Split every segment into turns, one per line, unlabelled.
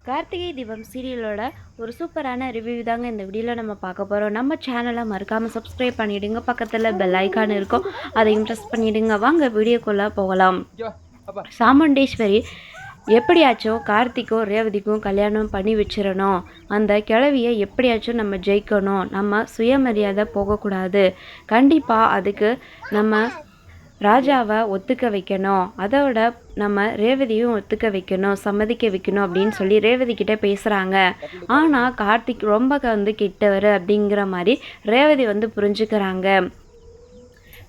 கார்த்திகை தீபம் சீரியலோட ஒரு சூப்பரான ரிவ்யூ தாங்க இந்த வீடியோவில் நம்ம பார்க்க போகிறோம். நம்ம சேனலை மறக்காமல் சப்ஸ்கிரைப் பண்ணிவிடுங்க. பக்கத்தில் பெல் ஐக்கான் இருக்கும், அதையும் ப்ரெஸ் பண்ணிவிடுங்க. வாங்க வீடியோக்குள்ளே போகலாம். சாமுண்டீஸ்வரி எப்படியாச்சும் கார்த்திக்கும் ரேவதிக்கும் கல்யாணம் பண்ணி வச்சிடணும், அந்த கிழவியை எப்படியாச்சும் நம்ம ஜெயிக்கணும், நம்ம சுயமரியாதை போகக்கூடாது, கண்டிப்பாக அதுக்கு நம்ம ராஜாவை ஒத்துக்க வைக்கணும், அதோட நம்ம ரேவதியும் ஒத்துக்க வைக்கணும், சம்மதிக்க வைக்கணும் அப்படின்னு சொல்லி ரேவதி கிட்ட பேசுகிறாங்க. ஆனால் கார்த்திக் ரொம்ப கிட்டவர் அப்படிங்கிற மாதிரி ரேவதி புரிஞ்சுக்கிறாங்க.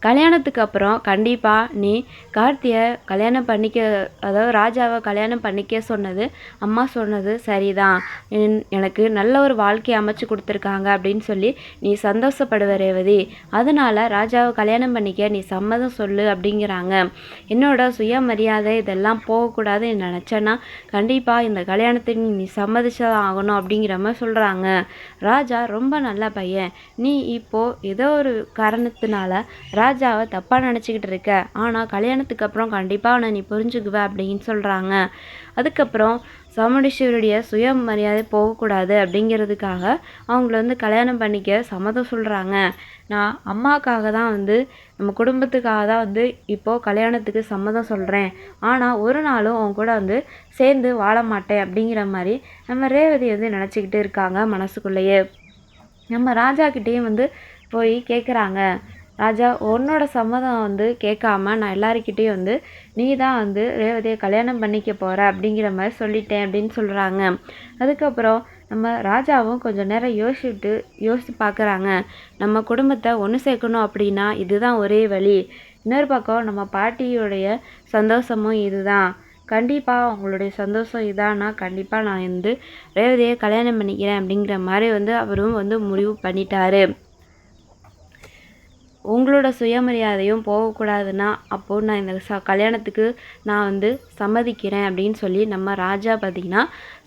கல்யாணத்துக்கு அப்புறம் கண்டிப்பாக நீ கார்த்தியை கல்யாணம் பண்ணிக்க, அதாவது ராஜாவை கல்யாணம் பண்ணிக்க சொன்னது அம்மா சொன்னது சரிதான், எனக்கு நல்ல ஒரு வாழ்க்கையை அமைச்சு கொடுத்துருக்காங்க அப்படின்னு சொல்லி நீ சந்தோஷப்படுவ ரேவதி, அதனால் ராஜாவை கல்யாணம் பண்ணிக்க நீ சம்மதம் சொல்லு அப்படிங்கிறாங்க. என்னோட சுயமரியாதை இதெல்லாம் போகக்கூடாதுன்னு நினச்சேன்னா கண்டிப்பாக இந்த கல்யாணத்துக்கு நீ சம்மதிச்சதான் ஆகணும் அப்படிங்கிற மாதிரி சொல்கிறாங்க. ராஜா ரொம்ப நல்ல பையன், நீ இப்போது ஏதோ ஒரு காரணத்தினால ராஜாவை தப்பாக நினச்சிக்கிட்டு இருக்க, ஆனால் கல்யாணத்துக்கு அப்புறம் கண்டிப்பாக அவனை நீ புரிஞ்சுக்குவ அப்படின்னு சொல்கிறாங்க. அதுக்கப்புறம் சாமுண்டீஸ்வரியுடைய சுயமரியாதை போகக்கூடாது அப்படிங்கிறதுக்காக அவங்கள கல்யாணம் பண்ணிக்க சம்மதம் சொல்கிறாங்க. நான் அம்மாவுக்காக தான் நம்ம குடும்பத்துக்காக தான் இப்போது கல்யாணத்துக்கு சம்மதம் சொல்கிறேன், ஆனால் ஒரு நாளும் அவங்க கூட சேர்ந்து வாழ மாட்டேன் அப்படிங்கிற மாதிரி நம்ம ரேவதி நினச்சிக்கிட்டு இருக்காங்க மனசுக்குள்ளேயே. நம்ம ராஜாக்கிட்டேயும் போய் கேட்குறாங்க, ராஜா உன்னோட சம்மதம் கேட்காம நான் எல்லாருக்கிட்டேயும் நீ தான் ரேவதியை கல்யாணம் பண்ணிக்க போகிற அப்படிங்கிற மாதிரி சொல்லிட்டேன் அப்படின்னு சொல்கிறாங்க. அதுக்கப்புறம் நம்ம ராஜாவும் கொஞ்சம் நேரம் யோசித்து பார்க்குறாங்க. நம்ம குடும்பத்தை ஒன்று சேர்க்கணும் அப்படின்னா இதுதான் ஒரே வழி, இன்னொரு பக்கம் நம்ம பாட்டியோடைய சந்தோஷமும் இதுதான், கண்டிப்பாக அவங்களுடைய சந்தோஷம் இதானா கண்டிப்பாக நான் ரேவதியை கல்யாணம் பண்ணிக்கிறேன் அப்படிங்கிற மாதிரி அவரும் முடிவு பண்ணிட்டாரு. உங்களோட சுயமரியாதையும் போகக்கூடாதுன்னா அப்போது நான் இந்த கல்யாணத்துக்கு நான் சம்மதிக்கிறேன் அப்படின்னு சொல்லி நம்ம ராஜா பார்த்திங்கன்னா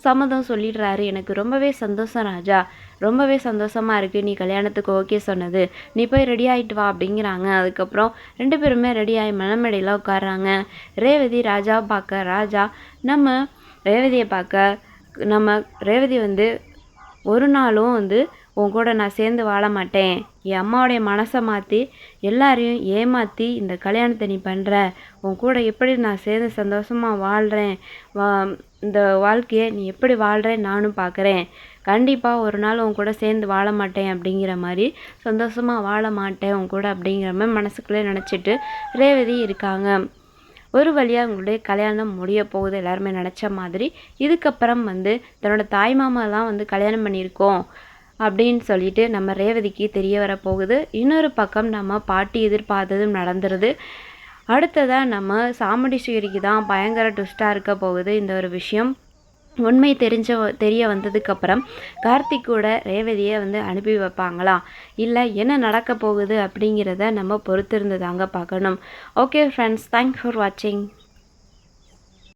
சம்மதம் சொல்லிடுறாரு. எனக்கு ரொம்பவே சந்தோஷம் ராஜா, ரொம்பவே சந்தோஷமாக இருக்குது நீ கல்யாணத்துக்கு ஓகே சொன்னது, நீ போய் ரெடி ஆகிட்டு வா அப்படிங்கிறாங்க. அதுக்கப்புறம் ரெண்டு பேருமே ரெடி ஆகி மணமேடையில் உட்காடுறாங்க. ரேவதி ராஜாவை பார்க்க, ராஜா நம்ம ரேவதியை பார்க்க, நம்ம ரேவதி ஒரு நாளும் உன் கூட நான் சேர்ந்து வாழ மாட்டேன், என் அம்மாவுடைய மனசை மாற்றி எல்லாரையும் ஏமாற்றி இந்த கல்யாணத்தை நீ பண்ணுற, உன் கூட எப்படி நான் சேர்ந்து சந்தோஷமாக வாழ்கிறேன், இந்த வாழ்க்கையை நீ எப்படி வாழ்கிறேன்னு நானும் பார்க்குறேன், கண்டிப்பாக ஒரு நாள் உன் கூட சேர்ந்து வாழ மாட்டேன் அப்படிங்கிற மாதிரி, சந்தோஷமாக வாழ மாட்டேன் உன் கூட அப்படிங்கிற மாதிரி மனசுக்குள்ளே நினச்சிட்டு ரேவதி இருக்காங்க. ஒரு வழியாக அவங்களுடைய கல்யாணம் முடிய போகுது எல்லாருமே நினச்ச மாதிரி. இதுக்கப்புறம் தன்னோட தாய்மாமாலாம் கல்யாணம் பண்ணியிருக்கோம் அப்படின்னு சொல்லிட்டு நம்ம ரேவதிக்கு தெரிய வர போகுது. இன்னொரு பக்கம் நம்ம பாட்டி எதிர்பார்த்ததும் நடந்துருது. அடுத்ததாக நம்ம சாமுண்டீஸ்வரிக்கு தான் பயங்கர ட்விஸ்டாக இருக்க போகுது. இந்த ஒரு விஷயம் உண்மை தெரிய வந்ததுக்கப்புறம் கார்த்திக் கூட ரேவதியை அனுப்பி வைப்பாங்களா, இல்லை என்ன நடக்க போகுது அப்படிங்கிறத நம்ம பொறுத்திருந்து தாங்க பார்க்கணும். ஓகே ஃப்ரெண்ட்ஸ், தேங்க்ஸ் ஃபார் வாட்சிங்.